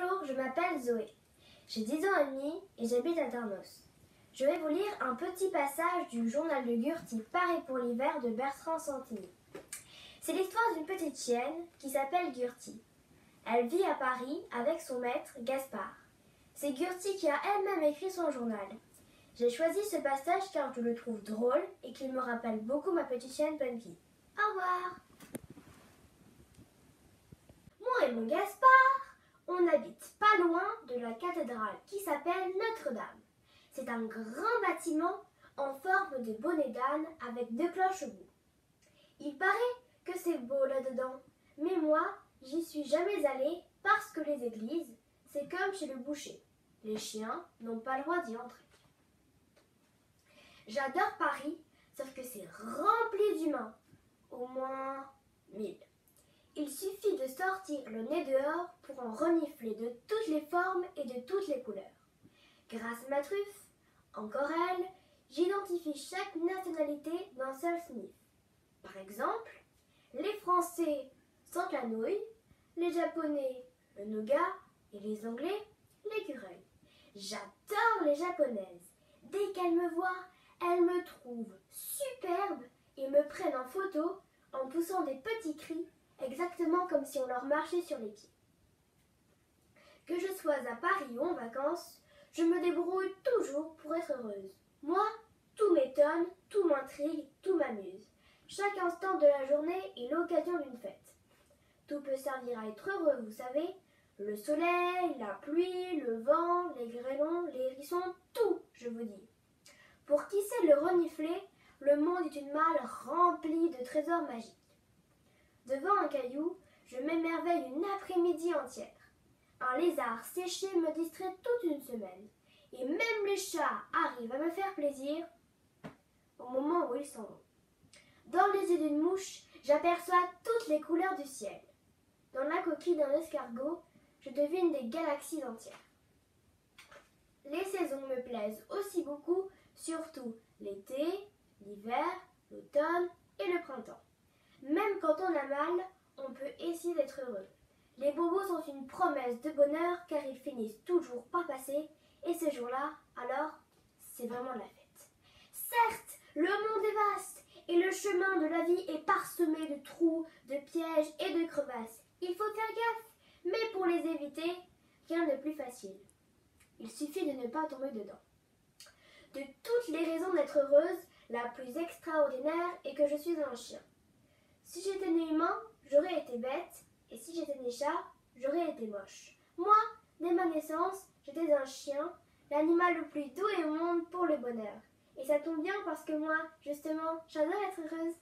Bonjour, je m'appelle Zoé. J'ai 10 ans et demi et j'habite à Darnos. Je vais vous lire un petit passage du journal de Gurty Paris pour l'hiver de Bertrand Santini. C'est l'histoire d'une petite chienne qui s'appelle Gurty. Elle vit à Paris avec son maître Gaspard. C'est Gurty qui a elle-même écrit son journal. J'ai choisi ce passage car je le trouve drôle et qu'il me rappelle beaucoup ma petite chienne Punky. Au revoir. Moi et mon Gaspard, on habite pas loin de la cathédrale qui s'appelle Notre-Dame. C'est un grand bâtiment en forme de bonnet d'âne avec 2 cloches au bout. Il paraît que c'est beau là-dedans, mais moi, j'y suis jamais allée parce que les églises, c'est comme chez le boucher. Les chiens n'ont pas le droit d'y entrer. J'adore Paris, sauf que c'est rempli d'humains, au moins 1000. Il suffit de sortir le nez dehors pour en renifler de toutes les formes et de toutes les couleurs. Grâce à ma truffe, encore elle, j'identifie chaque nationalité d'un seul sniff. Par exemple, les Français sentent la nouille, les Japonais le nougat et les Anglais l'écureuil. J'adore les Japonaises. Dès qu'elles me voient, elles me trouvent superbe et me prennent en photo en poussant des petits cris, exactement comme si on leur marchait sur les pieds. Que je sois à Paris ou en vacances, je me débrouille toujours pour être heureuse. Moi, tout m'étonne, tout m'intrigue, tout m'amuse. Chaque instant de la journée est l'occasion d'une fête. Tout peut servir à être heureux, vous savez. Le soleil, la pluie, le vent, les grêlons, les hérissons, tout, je vous dis. Pour qui sait le renifler, le monde est une malle remplie de trésors magiques. Devant un caillou, je m'émerveille une après-midi entière. Un lézard séché me distrait toute une semaine. Et même les chats arrivent à me faire plaisir au moment où ils s'en vont. Dans les yeux d'une mouche, j'aperçois toutes les couleurs du ciel. Dans la coquille d'un escargot, je devine des galaxies entières. Les saisons me plaisent aussi beaucoup, surtout l'été, l'hiver, l'automne et le printemps. Même quand on a mal, on peut essayer d'être heureux. Les bobos sont une promesse de bonheur car ils finissent toujours par passer et ce jour-là, alors, c'est vraiment la fête. Certes, le monde est vaste et le chemin de la vie est parsemé de trous, de pièges et de crevasses. Il faut faire gaffe, mais pour les éviter, rien de plus facile. Il suffit de ne pas tomber dedans. De toutes les raisons d'être heureuse, la plus extraordinaire est que je suis un chien. Si j'étais né humain, j'aurais été bête, et si j'étais né chat, j'aurais été moche. Moi, dès ma naissance, j'étais un chien, l'animal le plus doux au monde pour le bonheur. Et ça tombe bien parce que moi, justement, j'adore être heureuse.